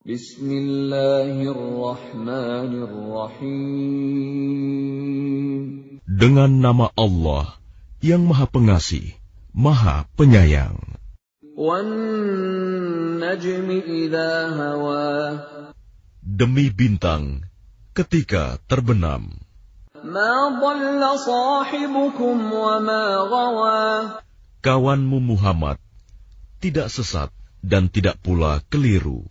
Bismillahirrahmanirrahim. Dengan nama Allah yang Maha Pengasih, Maha Penyayang. Wan-najmi idza hawa. Demi bintang ketika terbenam. Ma dhalla sahibukum wa ma ghawa. Kawanmu Muhammad tidak sesat dan tidak pula keliru.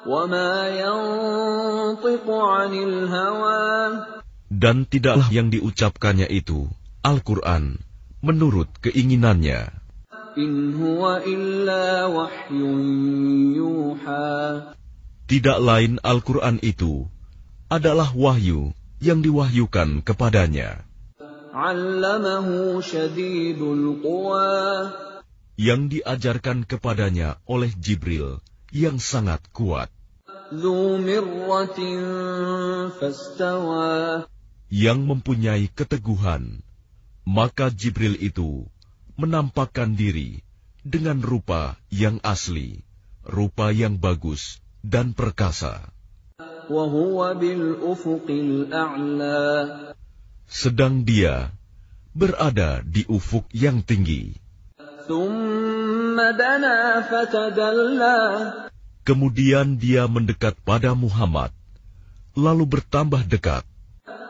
Wa ma yantiqu 'anil hawa. Dan tidaklah yang diucapkannya itu, Al-Quran, menurut keinginannya. In huwa illa wahyun yuha. Tidak lain Al-Quran itu adalah wahyu yang diwahyukan kepadanya. 'Allamahu syadidul quwa. Yang diajarkan kepadanya oleh Jibril yang sangat kuat. Dzu mirratin fastawa. Yang mempunyai keteguhan, maka Jibril itu menampakkan diri dengan rupa yang asli, rupa yang bagus dan perkasa. Wa huwa bil ufuqil a'la. Sedang dia berada di ufuk yang tinggi. Thumma dana fatadalla. Kemudian dia mendekat pada Muhammad, lalu bertambah dekat.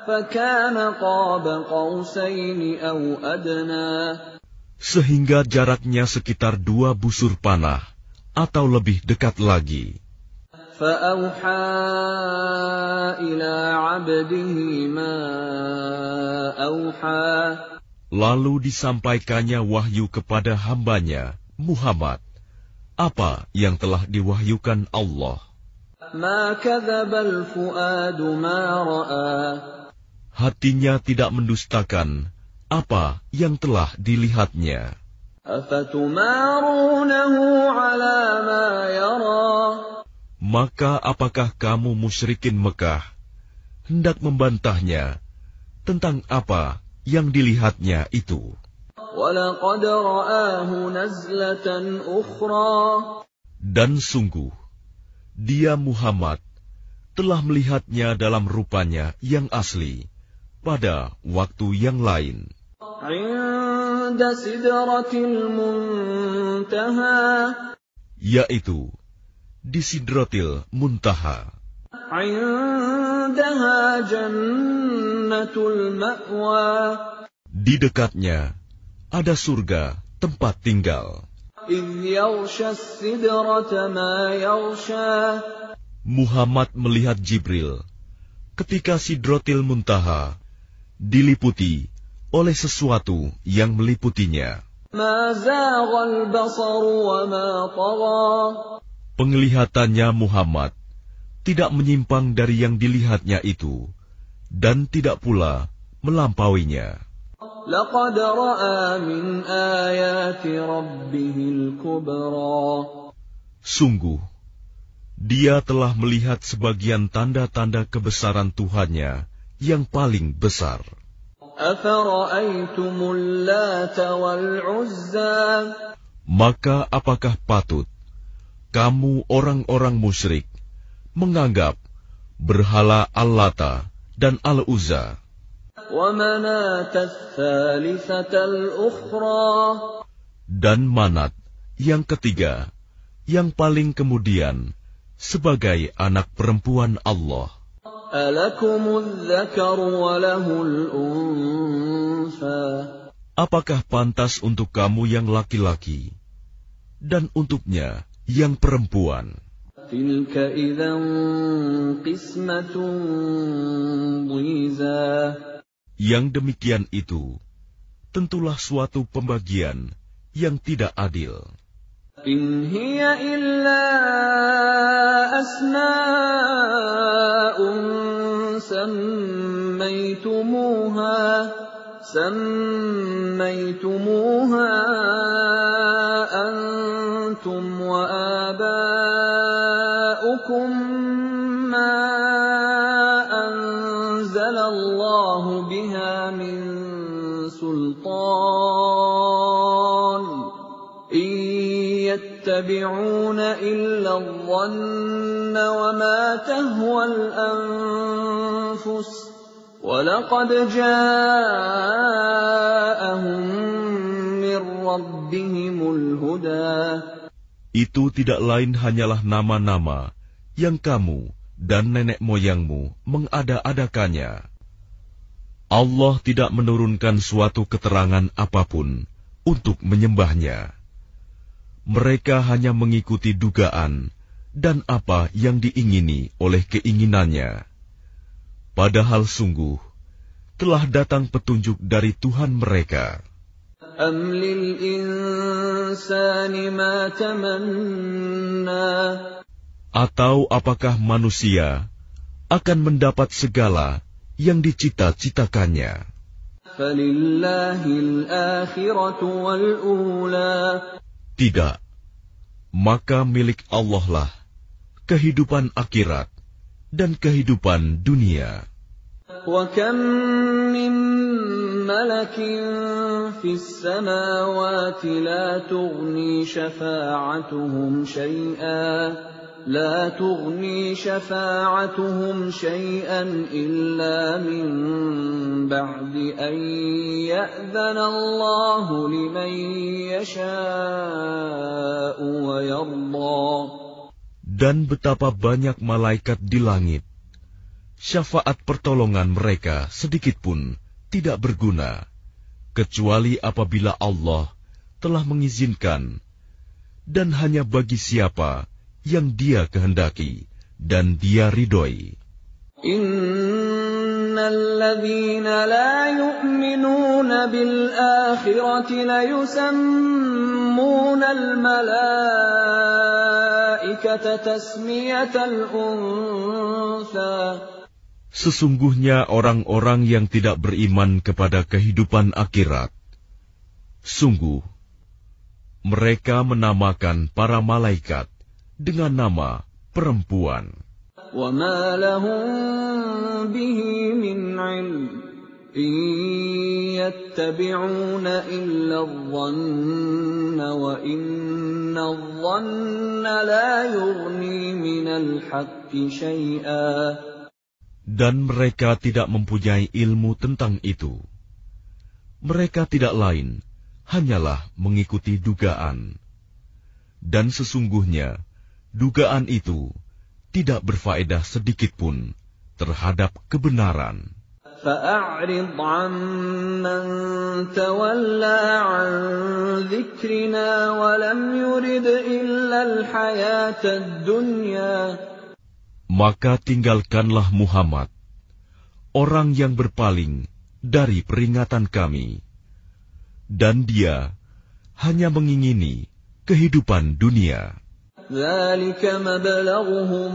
Fakana qaba qausaini aw adna. Sehingga jaraknya sekitar 2 busur panah atau lebih dekat lagi. Fa'auha ila 'abdihi ma auha. Lalu disampaikannya wahyu kepada hambanya, Muhammad, apa yang telah diwahyukan Allah. Ma kadzabal fuadu ma ra'a. Hatinya tidak mendustakan apa yang telah dilihatnya. Afatumarunahu 'ala ma yara. Maka apakah kamu musyrikin Mekah hendak membantahnya tentang apa yang dilihatnya itu? Walaqad ra'ahu nazlatan ukhra. Dan sungguh, dia Muhammad telah melihatnya dalam rupanya yang asli pada waktu yang lain. 'Inda sidratil muntaha. Yaitu di Sidratil Muntaha. 'Indaha jannatul ma'wa. Di dekatnya ada surga tempat tinggal. إِذْ يَغْشَى السِّدْرَةَ مَا يَغْشَى. Muhammad melihat Jibril ketika Sidratil Muntaha diliputi oleh sesuatu yang meliputinya. مَا زَاغَ الْبَصَرُ وَمَا طَغَى. Penglihatannya Muhammad tidak menyimpang dari yang dilihatnya itu, dan tidak pula melampauinya. لَقَدْ رَأَى مِنْ آيَاتِ رَبِّهِ الْكُبْرَى. Sungguh, dia telah melihat sebagian tanda-tanda kebesaran Tuhannya yang paling besar. أَفَرَأَيْتُمُ اللَّاتَ وَالْعُزَّى. Maka apakah patut kamu orang-orang musyrik menganggap berhala Al-Lata dan Al-Uzza وَمَنَاةَ الثَّالِثَةَ الْأُخْرَى. dan Manat yang ketiga, yang paling kemudian, sebagai anak perempuan Allah. أَلَكُمُ الذَّكَرُ وَلَهُ الْأُنثَى. Apakah pantas untuk kamu yang laki-laki dan untuknya yang perempuan? تِلْكَ إِذًا قِسْمَةٌ ضِيزَى. Yang demikian itu tentulah suatu pembagian yang tidak adil. إِنْ هِيَ إِلَّا أَسْمَاءٌ سَمَّيْتُمُوهَا أَنْتُمْ وَآبَاؤُكُمْ مَا أَنزَلَ اللَّهُ بِهَا مِنْ سُلْطَانٍ إِنْ يتبعون إلا الظن وما تهوى الأنفس وَلَقَدْ جَاءَهُم مِّن رَّبِّهِمُ الْهُدَىٰ. Itu tidak lain hanyalah nama-nama yang kamu dan nenek moyangmu mengada-adakannya. Allah tidak menurunkan suatu keterangan apapun untuk menyembahnya. Mereka hanya mengikuti dugaan dan apa yang diingini oleh keinginannya. Padahal sungguh telah datang petunjuk dari Tuhan mereka. أَمْ لِلْإِنسَانِ مَا تَمَنَّى. Atau apakah manusia akan mendapat segala yang dicita-citakannya? فَلِلَّهِ الْآخِرَةُ وَالْأُولَى. Tidak, maka milik Allah lah kehidupan akhirat dan kehidupan dunia. وَكَمْ مِنْ مَلَكٍ فِي السَّمَاوَاتِ لَا تُغْنِي شَفَاعَتُهُمْ شَيْئًا إِلَّا مِنْ بَعْدِ أَنْ يَأْذَنَ اللَّهُ لِمَنْ يَشَاءُ وَيَرْضَى. Dan betapa banyak malaikat di langit, syafaat pertolongan mereka sedikitpun tidak berguna, kecuali apabila Allah telah mengizinkan, dan hanya bagi siapa yang Dia kehendaki dan Dia ridhoi. Innalladzina la yu'minuna bil akhirati la yusammuna al malaikata tasmiyatal untha. Sesungguhnya orang-orang yang tidak beriman kepada kehidupan akhirat, sungguh mereka menamakan para malaikat dengan nama perempuan. وَمَا لَهُم بِهِ مِنْ عِلْمٍ إِنْ يَتَّبِعُونَ إِلَّا الظَّنَّ وَإِنَّ الظَّنَّ لَا يُغْنِي مِنَ الْحَقِّ شَيْئًا. Dan mereka tidak mempunyai ilmu tentang itu. Mereka tidak lain hanyalah mengikuti dugaan. Dan sesungguhnya dugaan itu tidak berfaedah sedikitpun terhadap kebenaran. فَأَعْرِضْ عَمَّنْ تَوَلَّى عَنْ ذِكْرِنَا وَلَمْ يُرِدْ إِلَّا الْحَيَاةَ الدُّنْيَا. Maka tinggalkanlah Muhammad, orang yang berpaling dari peringatan kami, dan dia hanya mengingini kehidupan dunia. ذَلِكَ مَبْلَغُهُم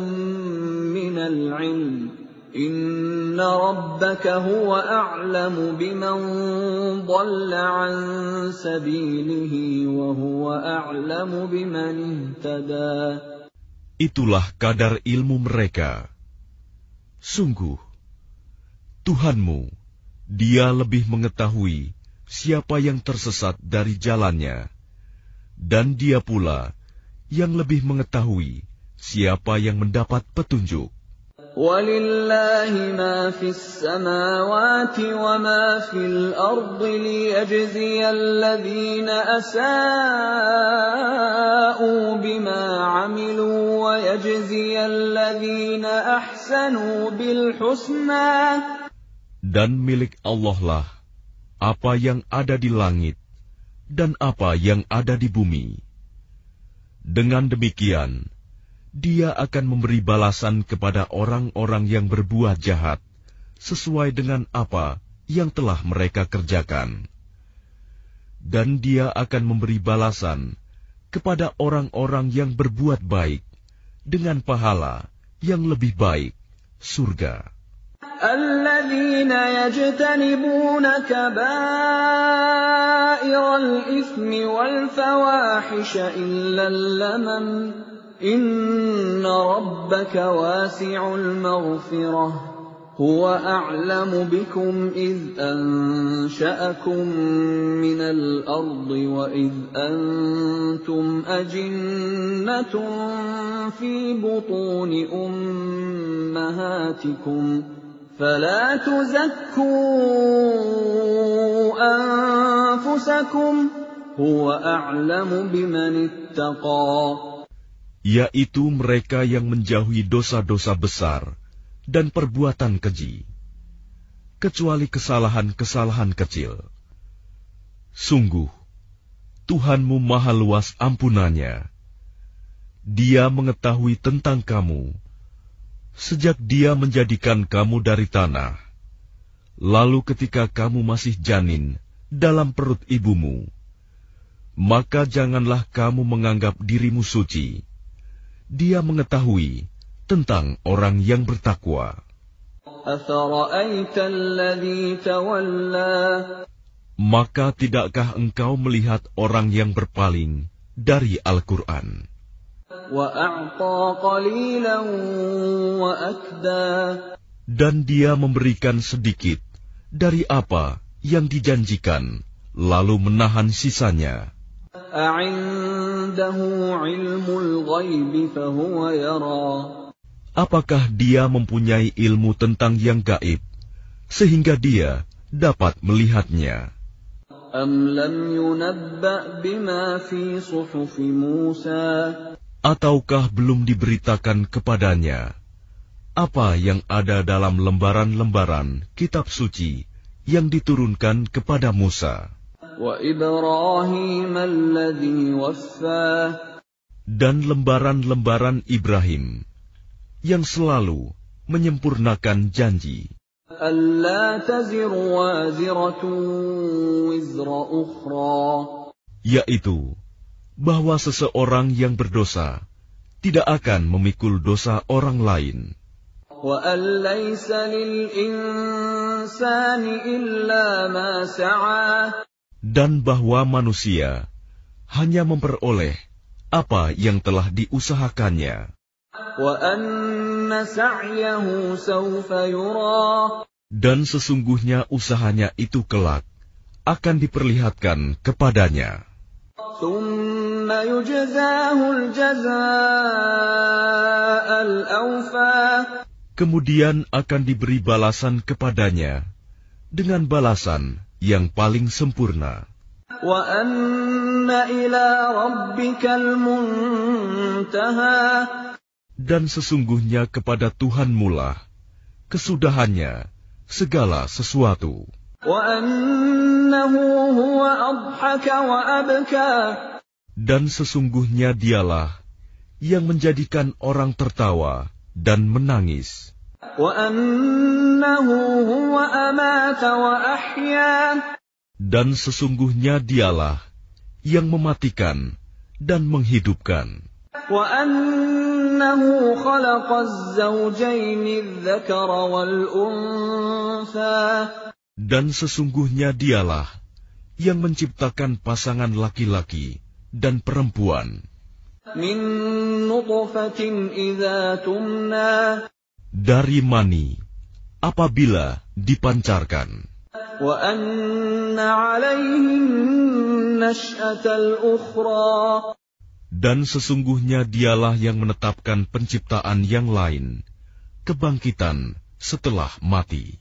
مِّنَ الْعِلْمِ إِنَّ رَبَّكَ هُوَ أَعْلَمُ بِمَنْ ضَلَّ عَنْ سَبِيلِهِ وَهُوَ أَعْلَمُ بِمَنِ اهْتَدَى. Itulah kadar ilmu mereka. Sungguh, Tuhanmu, Dia lebih mengetahui siapa yang tersesat dari jalannya, dan Dia pula yang lebih mengetahui siapa yang mendapat petunjuk. وَلِلَّهِ مَا فِي السَّمَاوَاتِ وَمَا فِي الْأَرْضِ لِيَجْزِيَ الَّذِينَ أَسَاءُوا بِمَا عَمِلُوا وَيَجْزِيَ الَّذِينَ أَحْسَنُوا بِالْحُسْنَى. Dan milik Allah lah apa yang ada di langit dan apa yang ada di bumi. Dengan demikian, Dia akan memberi balasan kepada orang-orang yang berbuat jahat sesuai dengan apa yang telah mereka kerjakan. Dan Dia akan memberi balasan kepada orang-orang yang berbuat baik dengan pahala yang lebih baik, surga. الَّذِينَ يَجْتَنِبُونَ كَبَائِرَ الْإِثْمِ وَالْفَوَاحِشَ إِلَّا اللَّمَمَ إِنَّ رَبَّكَ وَاسِعُ الْمَغْفِرَةِ هو أعلم بكم إذ أنشأكم من الأرض وإذ أنتم أجنة في بطون أمهاتكم فلا تزكوا أنفسكم هو أعلم بمن اتقى. Yaitu mereka yang menjauhi dosa-dosa besar dan perbuatan keji, kecuali kesalahan-kesalahan kecil. Sungguh, Tuhanmu maha luas ampunannya. Dia mengetahui tentang kamu, sejak Dia menjadikan kamu dari tanah, lalu ketika kamu masih janin dalam perut ibumu, maka janganlah kamu menganggap dirimu suci. Dia mengetahui tentang orang yang bertakwa. Maka tidakkah engkau melihat orang yang berpaling dari Al-Quran? Dan dia memberikan sedikit dari apa yang dijanjikan, lalu menahan sisanya. Apakah dia mempunyai ilmu tentang yang gaib, sehingga dia dapat melihatnya? Ataukah belum diberitakan kepadanya apa yang ada dalam lembaran-lembaran kitab suci yang diturunkan kepada Musa? Dan lembaran-lembaran Ibrahim yang selalu menyempurnakan janji, yaitu bahwa seseorang yang berdosa tidak akan memikul dosa orang lain, dan bahwa manusia hanya memperoleh apa yang telah diusahakannya. Dan sesungguhnya usahanya itu kelak akan diperlihatkan kepadanya. Kemudian akan diberi balasan kepadanya dengan balasan yang paling sempurna. Dan sesungguhnya kepada Tuhanmu lah kesudahannya segala sesuatu. Dan sesungguhnya dialah yang menjadikan orang tertawa dan menangis. Dan sesungguhnya dialah yang mematikan dan menghidupkan. Dan sesungguhnya dialah yang menciptakan pasangan laki-laki dan perempuan dari mani apabila dipancarkan. Dan sesungguhnya dialah yang menetapkan penciptaan yang lain, kebangkitan setelah mati.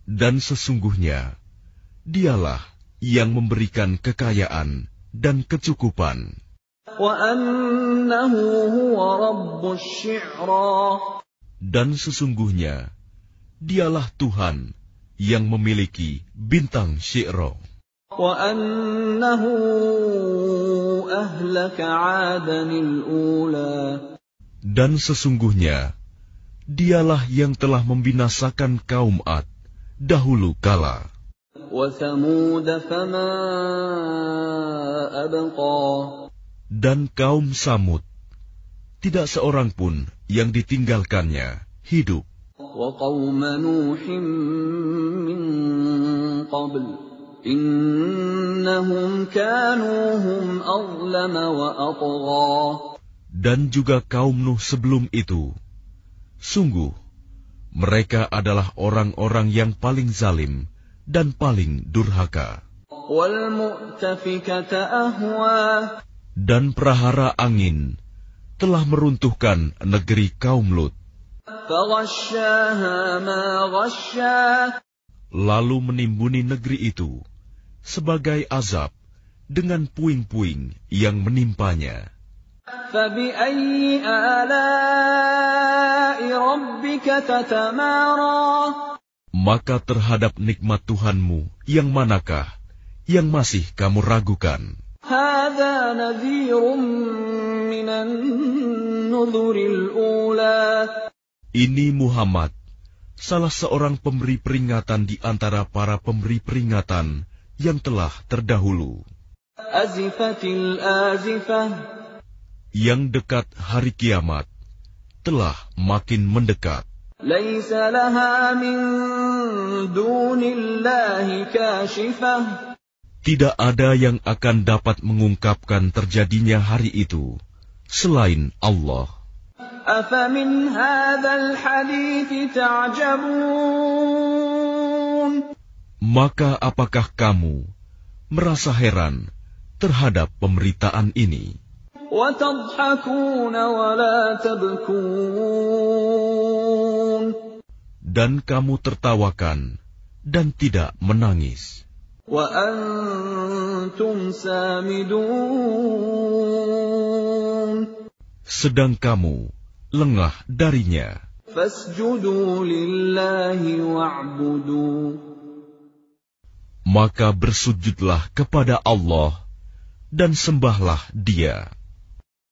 Dan sesungguhnya dialah yang memberikan kekayaan dan kecukupan. Dan sesungguhnya dialah Tuhan yang memiliki bintang Syi'ra. Dan sesungguhnya dialah yang telah membinasakan kaum Ad dahulu kala. Dan kaum Samud, tidak seorang pun yang ditinggalkannya hidup. dan juga kaum Nuh sebelum itu. Sungguh, mereka adalah orang-orang yang paling zalim dan paling durhaka. وَالْمُؤْتَفِكَةَ أَهْوَىٰ Dan prahara angin telah meruntuhkan negeri kaum Lut. فَغَشَّاهَا مَا غَشَّىٰ Lalu menimbuni negeri itu sebagai azab dengan puing-puing yang menimpanya. فَبِأَيِّ آلَاءِ رَبِّكَ تَتَمَارَىٰ Maka terhadap nikmat Tuhanmu yang manakah yang masih kamu ragukan? هَٰذَا نَذِيرٌ مِّنَ النُّذُرِ الْأُولَىٰ Ini Muhammad, salah seorang pemberi peringatan di antara para pemberi peringatan yang telah terdahulu. أَزِفَتِ الْآزِفَةُ Yang dekat hari kiamat telah makin mendekat. لَيْسَ لَهَا مِن دُونِ اللَّهِ كَاشِفَةٌ Tidak ada yang akan dapat mengungkapkan terjadinya hari itu selain Allah. أَفَمِنْ هَٰذَا الْحَدِيثِ تَعْجَبُونَ Maka apakah kamu merasa heran terhadap pemberitaan ini? وَتَضْحَكُونَ وَلَا تَبْكُونَ Dan kamu tertawakan dan tidak menangis. وَأَنْتُمْ سَامِدُونَ Sedang kamu lengah darinya. فَاسْجُدُوا لِلَّهِ وَاعْبُدُوا Maka bersujudlah kepada Allah dan sembahlah Dia.